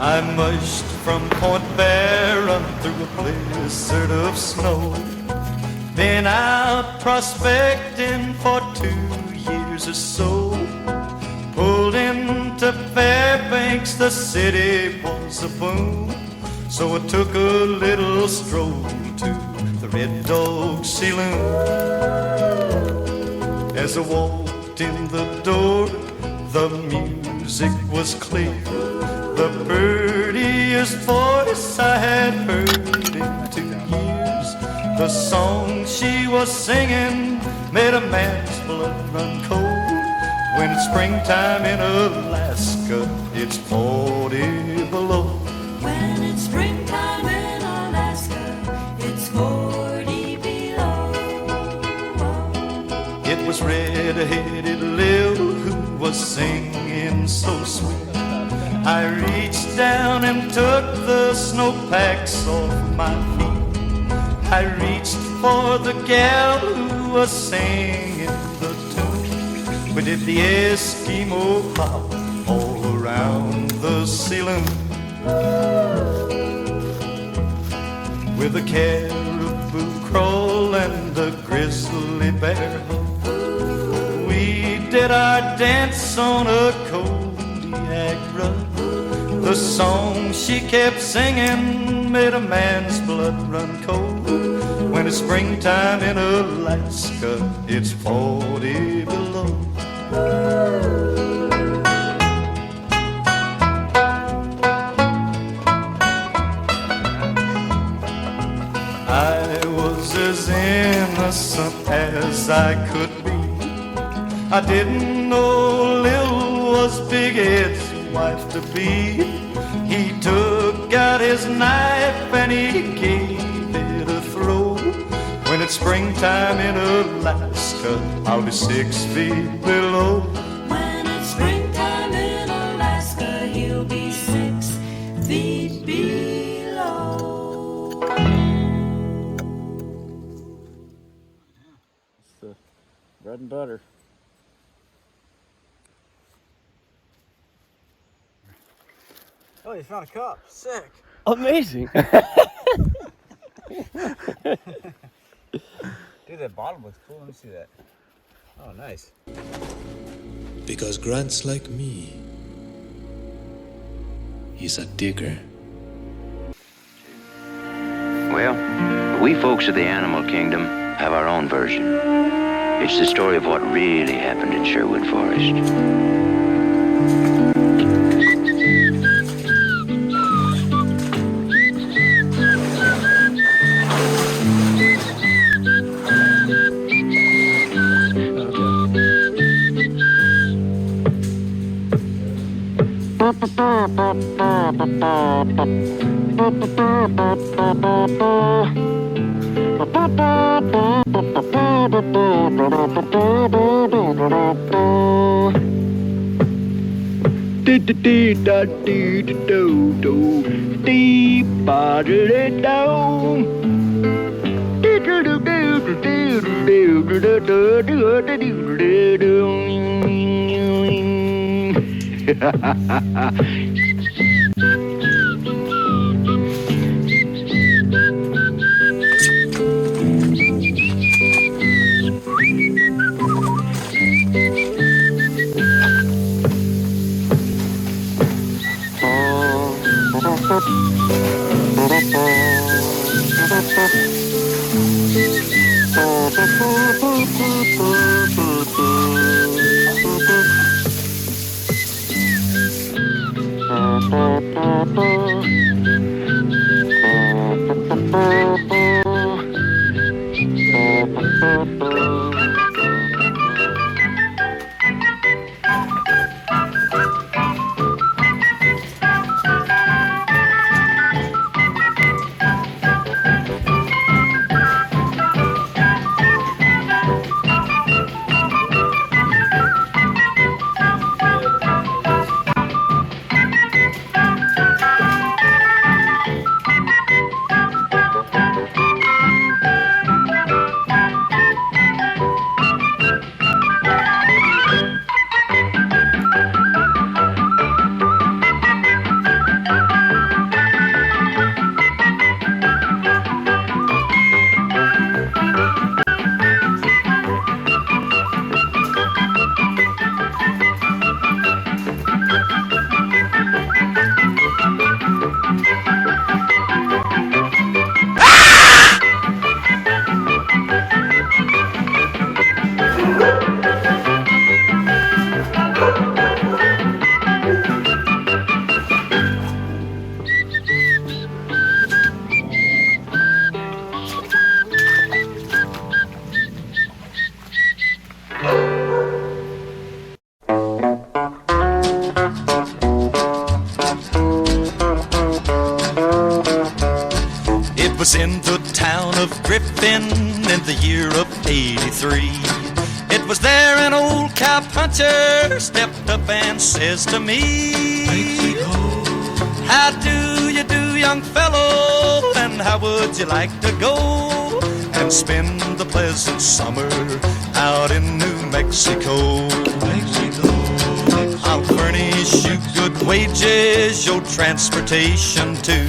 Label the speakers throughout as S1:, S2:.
S1: I mushed from Point Barron through a blizzard of snow. Been out prospecting for 2 years or so. Pulled into Fairbanks, the city was a boom. So I took a little stroll to the Red Dog Saloon. As I walked in the door, the music was clear. The prettiest voice I had heard in 2 years. The song she was singing made a man's blood run cold. When it's springtime in Alaska, it's 40 below.
S2: When it's springtime in Alaska, it's 40 below.
S1: It was red-headed Lil who was singing so sweet. I reached down and took the snowpacks off my feet. I reached for the gal who was singing the tune. We did the Eskimo hop all around the saloon. With a caribou crawl and a grizzly bear hug, we did our dance on a Kodiak rug. The song she kept singing made a man's blood run cold. When it's springtime in Alaska, it's 40 below. I was as innocent as I could be. I didn't know Lil was Big Ed's wife-to-be. He took out his knife and he gave it a throw. When it's springtime in Alaska, I'll be 6 feet below.
S2: When it's springtime in Alaska, he'll be 6 feet below.
S3: It's the bread and butter.
S4: Oh, you found a cup. Sick.
S3: Amazing.
S4: Dude, that bottom looks cool. Let me see that. Oh, nice.
S5: Because Grant's like me. He's a digger.
S6: Well, we folks of the animal kingdom have our own version. It's the story of what really happened in Sherwood Forest.
S1: was in the town of Griffin in the year of '83. It was there an old cowpuncher stepped up and says to me, Mexico. How do you do, young fellow, and how would you like to go and spend the pleasant summer out in New Mexico? Mexico. I'll furnish you good wages, your transportation too,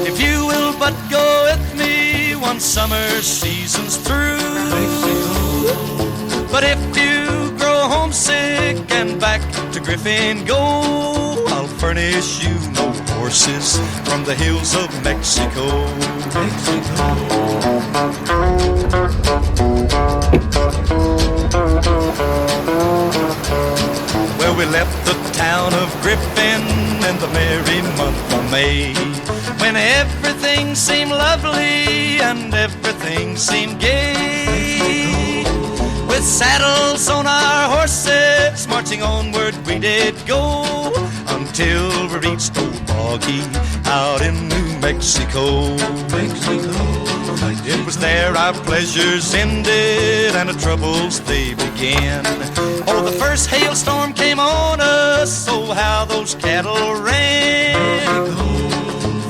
S1: if you will but go with me once summer season's through. Mexico. But if you grow homesick and back to Griffin go, I'll furnish you no horses from the hills of Mexico. Mexico. Well, we left the town of Griffin in the merry month of May, when everything seemed lovely and everything seemed gay. With saddles on our horses, marching onward we did go, until we reached Old Boggy out in New Mexico. Mexico. It was there our pleasures ended and the troubles they began. Oh, the first hailstorm came on us, oh how those cattle ran.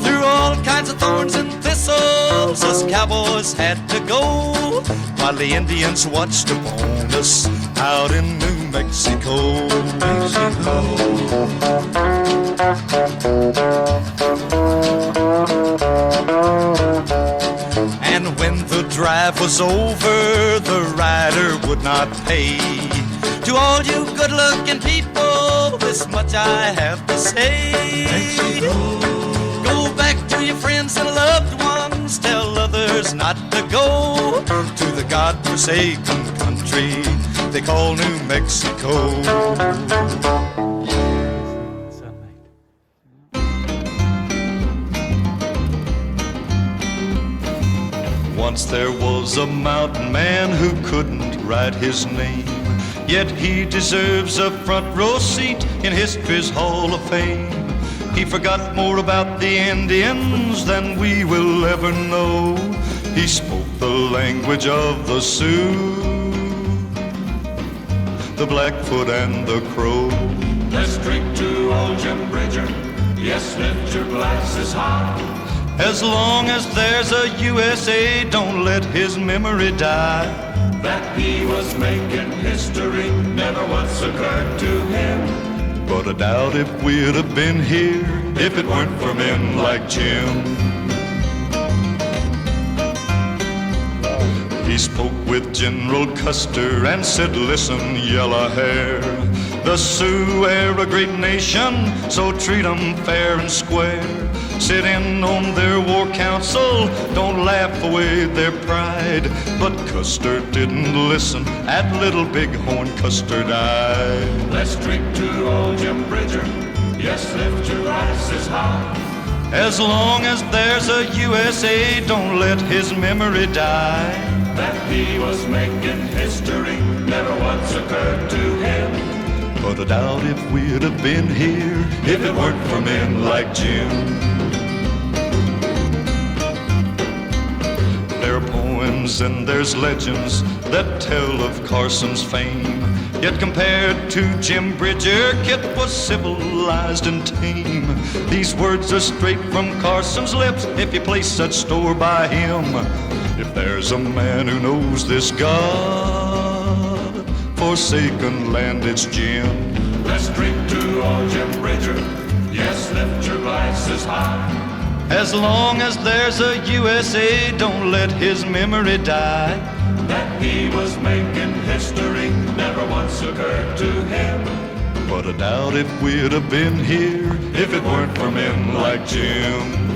S1: Through all kinds of thorns and thistles us cowboys had to go, while the Indians watched upon us out in New Mexico. Mexico. And when the drive was over, the rider would not pay. To all you good-looking people, this much I have to say. Mexico. Go back to your friends and loved ones, tell others not to go to the God-forsaken country they call New Mexico. Once there was a mountain man who couldn't write his name, yet he deserves a front row seat in history's Hall of Fame. He forgot more about the Indians than we will ever know. He spoke the language of the Sioux, the Blackfoot and the Crow.
S7: Let's drink to old Jim Bridger. Yes, lift your glasses high.
S1: As long as there's a USA, don't let his memory die.
S7: That he was making history never once occurred to him.
S1: But I doubt if we'd have been here if it weren't for men like Jim. He spoke with General Custer and said, listen, yellow hair, the Sioux are a great nation, so treat them fair and square. Sit in on their war council, don't laugh away their pride. But Custer didn't listen, at Little Bighorn Custer died.
S7: Let's drink to old Jim Bridger. Yes, lift your glasses high.
S1: As long as there's a USA, don't let his memory die.
S7: That he was making history never once occurred to him.
S1: But I doubt if we'd have been here if it weren't for men like Jim. There are poems and there's legends that tell of Carson's fame. Yet compared to Jim Bridger, Kit was civilized and tame. These words are straight from Carson's lips if you place such store by him. If there's a man who knows this God-forsaken land, it's Jim.
S7: Let's drink to old Jim Bridger. Yes, lift your glasses high.
S1: As long as there's a USA, don't let his memory die.
S7: That he was making history never once occurred to him.
S1: But I doubt if we'd have been here if it weren't for men like Jim.